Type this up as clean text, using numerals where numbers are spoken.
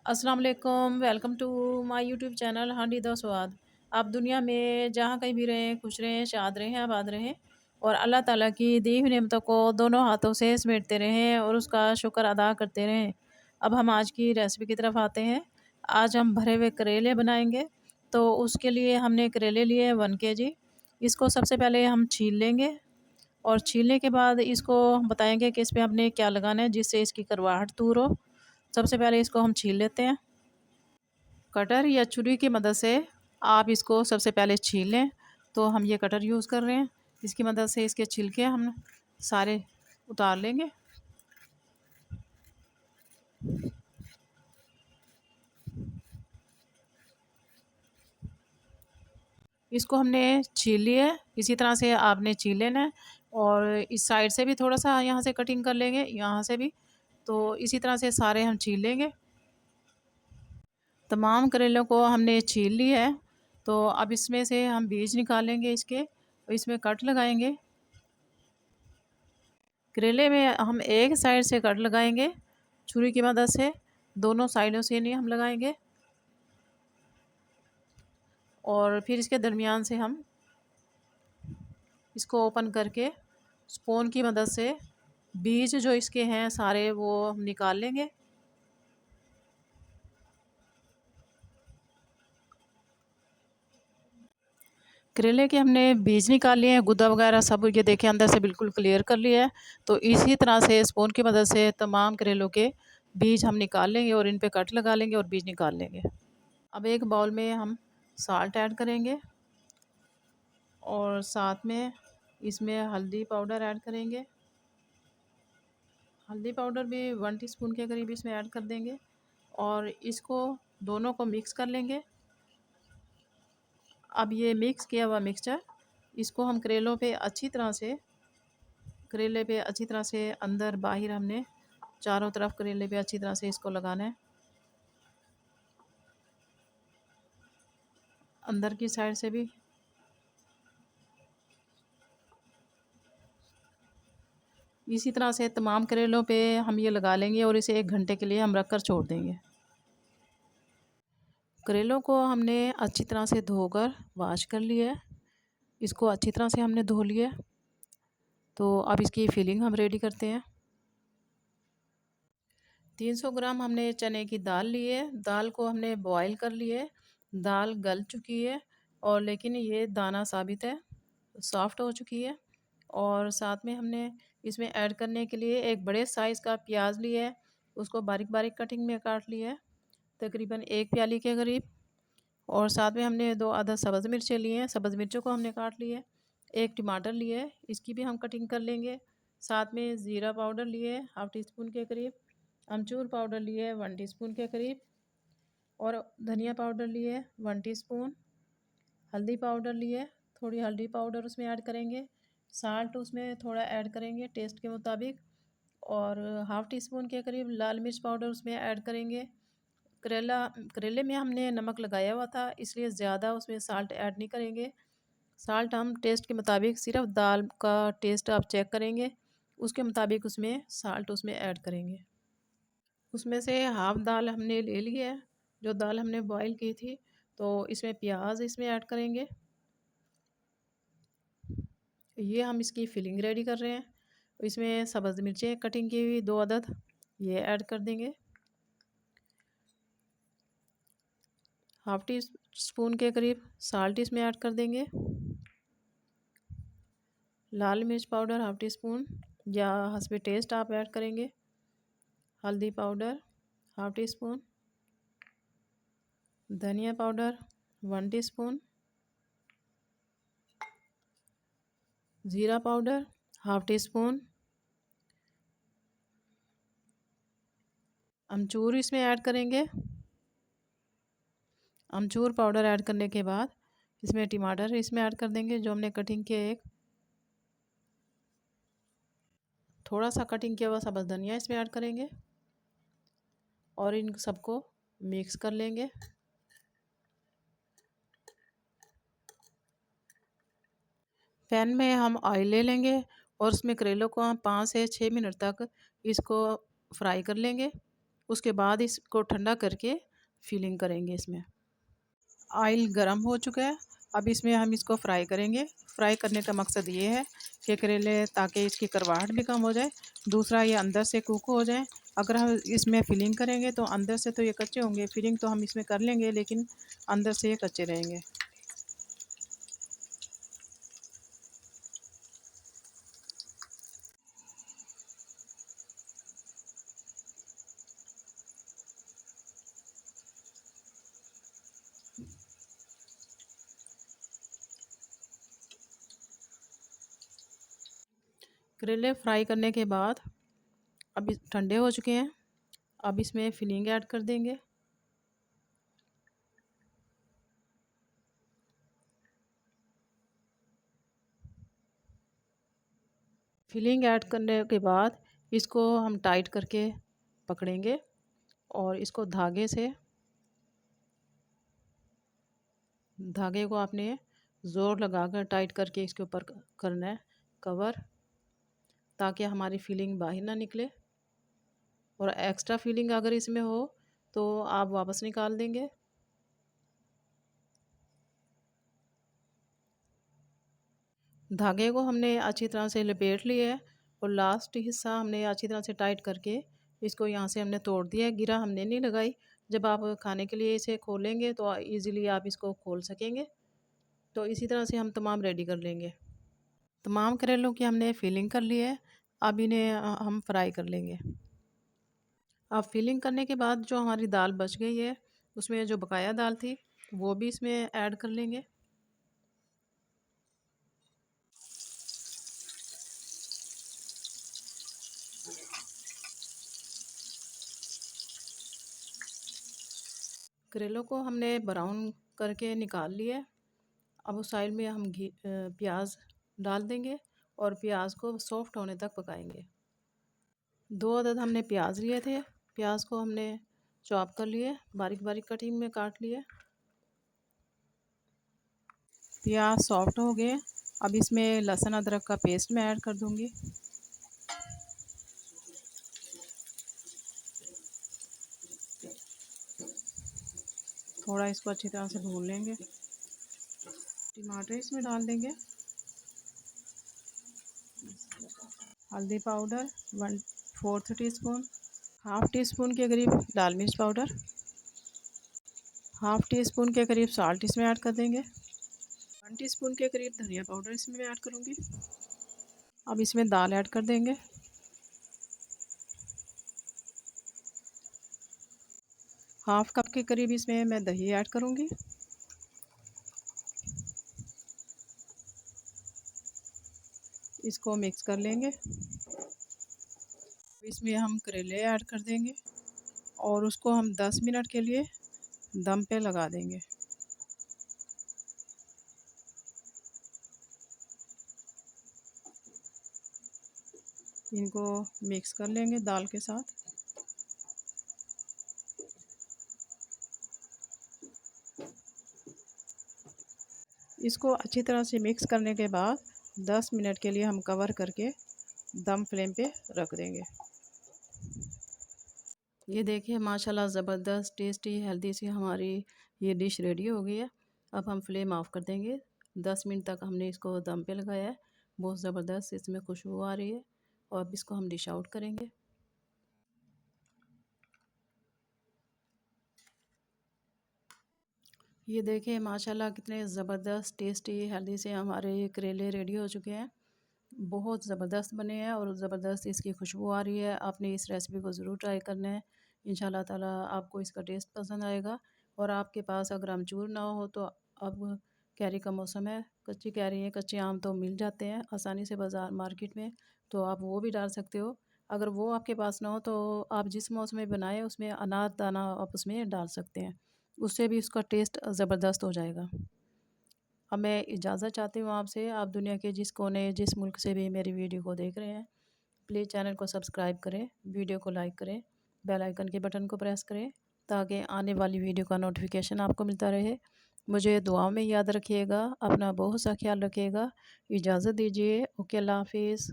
अस्सलाम वालेकुम, welcome to my YouTube channel Handi the Swad. आप दुनिया में जहाँ कहीं भी रहें, खुश रहें, शाद रहें, आबाद रहें और अल्लाह ताला की दी हुई नेमतों को दोनों हाथों से समेटते रहें और उसका शुक्र अदा करते रहें। अब हम आज की रेसिपी की तरफ आते हैं। आज हम भरे हुए करेले बनाएंगे। तो उसके लिए हमने करेले लिए 1 kg। इसको सबसे पहले हम छील लेंगे और छीलने के बाद इसको बताएंगे कि इस पर हमने क्या लगाना है जिससे इसकी करवाहट दूर हो। सबसे पहले इसको हम छील लेते हैं। कटर या छुरी की मदद से आप इसको सबसे पहले छील लें। तो हम ये कटर यूज़ कर रहे हैं, इसकी मदद से इसके छिलके हम सारे उतार लेंगे। इसको हमने छील लिया है, इसी तरह से आपने छील लेना है। और इस साइड से भी थोड़ा सा यहाँ से कटिंग कर लेंगे, यहाँ से भी। तो इसी तरह से सारे हम छील लेंगे। तमाम करेलों को हमने छील लिया है। तो अब इसमें से हम बीज निकालेंगे इसके और इसमें कट लगाएंगे। करेले में हम एक साइड से कट लगाएंगे छुरी की मदद से, दोनों साइडों से नहीं हम लगाएंगे। और फिर इसके दरमियान से हम इसको ओपन करके स्पून की मदद से बीज जो इसके हैं सारे वो हम निकाल लेंगे। करेले के हमने बीज निकाल लिए हैं, गुदा वगैरह सब ये देखें अंदर से बिल्कुल क्लियर कर लिया है। तो इसी तरह से स्पून की मदद से तमाम करेलों के बीज हम निकाल लेंगे और इन पे कट लगा लेंगे और बीज निकाल लेंगे। अब एक बाउल में हम साल्ट ऐड करेंगे और साथ में इसमें हल्दी पाउडर ऐड करेंगे। हल्दी पाउडर भी 1 टीस्पून के करीब इसमें ऐड कर देंगे और इसको दोनों को मिक्स कर लेंगे। अब ये मिक्स किया हुआ मिक्सचर इसको हम करेले पे अच्छी तरह से अंदर बाहर हमने चारों तरफ करेले पे अच्छी तरह से इसको लगाना है। अंदर की साइड से भी इसी तरह से तमाम करेलों पे हम ये लगा लेंगे और इसे 1 घंटे के लिए हम रख कर छोड़ देंगे। करेलों को हमने अच्छी तरह से धोकर वॉश कर लिया है, इसको अच्छी तरह से हमने धो लिया है। तो अब इसकी फिलिंग हम रेडी करते हैं। 300 ग्राम हमने चने की दाल ली है, दाल को हमने बॉईल कर लिया है। दाल गल चुकी है और लेकिन ये दाना साबित है, सॉफ्ट हो चुकी है। और साथ में हमने इसमें ऐड करने के लिए एक बड़े साइज़ का प्याज लिया है, उसको बारीक बारीक कटिंग में काट लिया है, तकरीबन 1 प्याली के करीब। और साथ में हमने 2 अदद सब्ज़ मिर्चें लिए हैं, सब्ज़ मिर्चों को हमने काट लिया है। 1 टमाटर लिए है, इसकी भी हम कटिंग कर लेंगे। साथ में ज़ीरा पाउडर लिए है 1/2 टीस्पून के करीब, अमचूर पाउडर लिए है 1 टीस्पून के करीब और धनिया पाउडर लिए है 1 टीस्पून। हल्दी पाउडर लिए, थोड़ी हल्दी पाउडर उसमें ऐड करेंगे। साल्ट उसमें थोड़ा ऐड करेंगे टेस्ट के मुताबिक और 1/2 टीस्पून के करीब लाल मिर्च पाउडर उसमें ऐड करेंगे। करेले में हमने नमक लगाया हुआ था, इसलिए ज़्यादा उसमें साल्ट ऐड नहीं करेंगे। साल्ट हम टेस्ट के मुताबिक, सिर्फ दाल का टेस्ट आप चेक करेंगे, उसके मुताबिक उसमें साल्ट उसमें ऐड करेंगे। उसमें से हाफ़ दाल हमने ले ली है, जो दाल हमने बॉईल की थी। तो इसमें प्याज इसमें ऐड करेंगे। ये हम इसकी फिलिंग रेडी कर रहे हैं। इसमें सब्ज़ मिर्चें कटिंग की हुई 2 अदद ये ऐड कर देंगे। 1/2 टीस्पून के करीब साल्ट इसमें ऐड कर देंगे। लाल मिर्च पाउडर 1/2 टीस्पून या हस्बे टेस्ट आप ऐड करेंगे। हल्दी पाउडर 1/2 टीस्पून, धनिया पाउडर 1 टीस्पून, ज़ीरा पाउडर 1/2 टीस्पून, अमचूर इसमें ऐड करेंगे। अमचूर पाउडर ऐड करने के बाद इसमें टमाटर इसमें ऐड कर देंगे जो हमने कटिंग किया, एक थोड़ा सा कटिंग किया हुआ सब्ज़ धनिया इसमें ऐड करेंगे और इन सबको मिक्स कर लेंगे। पैन में हम ऑयल ले लेंगे और उसमें करेलों को हम 5 से 6 मिनट तक इसको फ्राई कर लेंगे। उसके बाद इसको ठंडा करके फिलिंग करेंगे इसमें। ऑयल गरम हो चुका है, अब इसमें हम इसको फ्राई करेंगे। फ्राई करने का मकसद ये है कि करेले ताकि इसकी करवाहट भी कम हो जाए, दूसरा ये अंदर से कुक हो जाए। अगर हम इसमें फिलिंग करेंगे तो अंदर से तो ये कच्चे होंगे, फिलिंग तो हम इसमें कर लेंगे लेकिन अंदर से ये कच्चे रहेंगे। करेले फ्राई करने के बाद अब ठंडे हो चुके हैं, अब इसमें फिलिंग ऐड कर देंगे। फिलिंग ऐड करने के बाद इसको हम टाइट करके पकड़ेंगे और इसको धागे को आपने ज़ोर लगाकर टाइट करके इसके ऊपर करना है कवर, ताकि हमारी फिलिंग बाहर ना निकले। और एक्स्ट्रा फिलिंग अगर इसमें हो तो आप वापस निकाल देंगे। धागे को हमने अच्छी तरह से लपेट लिया है और लास्ट हिस्सा हमने अच्छी तरह से टाइट करके इसको यहाँ से हमने तोड़ दिया है। गिरा हमने नहीं लगाई, जब आप खाने के लिए इसे खोलेंगे तो इजीली आप इसको खोल सकेंगे। तो इसी तरह से हम तमाम रेडी कर लेंगे। तमाम करेलों की हमने फिलिंग कर ली है, अब इन्हें हम फ्राई कर लेंगे। अब फिलिंग करने के बाद जो हमारी दाल बच गई है उसमें जो बकाया दाल थी वो भी इसमें ऐड कर लेंगे। करेलों को हमने ब्राउन करके निकाल लिया है। अब उस साइड में हम प्याज डाल देंगे और प्याज को सॉफ्ट होने तक पकाएंगे। 2 अदद हमने प्याज लिए थे, प्याज को हमने चॉप कर लिए, बारीक बारीक कटिंग में काट लिए। प्याज सॉफ्ट हो गए, अब इसमें लहसुन अदरक का पेस्ट मैं ऐड कर दूंगी। थोड़ा इसको अच्छी तरह से भून लेंगे। टमाटर इसमें डाल देंगे। हल्दी powder 1/4 teaspoon, half tea spoon के करीब लाल मिर्च पाउडर, हाफ़ टी स्पून के करीब साल्ट इसमें ऐड कर देंगे। 1 टीस्पून के करीब धनिया पाउडर इसमें ऐड करूँगी। अब इसमें दाल ऐड कर देंगे। हाफ़ कप के करीब इसमें मैं दही ऐड करूँगी। इसको मिक्स कर लेंगे। इसमें हम करेले ऐड कर देंगे और उसको हम 10 मिनट के लिए दम पे लगा देंगे। इनको मिक्स कर लेंगे दाल के साथ। इसको अच्छी तरह से मिक्स करने के बाद 10 मिनट के लिए हम कवर करके दम फ्लेम पे रख देंगे। ये देखिए माशाल्लाह ज़बरदस्त टेस्टी हेल्दी सी हमारी ये डिश रेडी हो गई है। अब हम फ्लेम ऑफ कर देंगे। 10 मिनट तक हमने इसको दम पे लगाया है, बहुत ज़बरदस्त इसमें खुशबू आ रही है। और अब इसको हम डिश आउट करेंगे। ये देखिए माशाल्लाह कितने ज़बरदस्त टेस्टी हेल्दी से हमारे ये करेले रेडी हो चुके हैं। बहुत ज़बरदस्त बने हैं और ज़बरदस्त इसकी खुशबू आ रही है। आपने इस रेसिपी को ज़रूर ट्राई करना है, इंशाल्लाह ताला आपको इसका टेस्ट पसंद आएगा। और आपके पास अगर अमचूर ना हो तो अब कैरी का मौसम है, कच्ची कैरी है, कच्चे आम तो मिल जाते हैं आसानी से बाज़ार मार्केट में, तो आप वो भी डाल सकते हो। अगर वो आपके पास ना हो तो आप जिस मौसम में बनाएं उसमें अनार दाना आप उसमें डाल सकते हैं, उससे भी उसका टेस्ट ज़बरदस्त हो जाएगा। अब मैं इजाज़त चाहती हूँ आपसे। आप दुनिया के जिस कोने जिस मुल्क से भी मेरी वीडियो को देख रहे हैं, प्लीज़ चैनल को सब्सक्राइब करें, वीडियो को लाइक करें, बेल आइकन के बटन को प्रेस करें ताकि आने वाली वीडियो का नोटिफिकेशन आपको मिलता रहे। मुझे दुआओं में याद रखिएगा, अपना बहुत सा ख्याल रखिएगा। इजाज़त दीजिए। ओके, अल्लाह हाफिज़।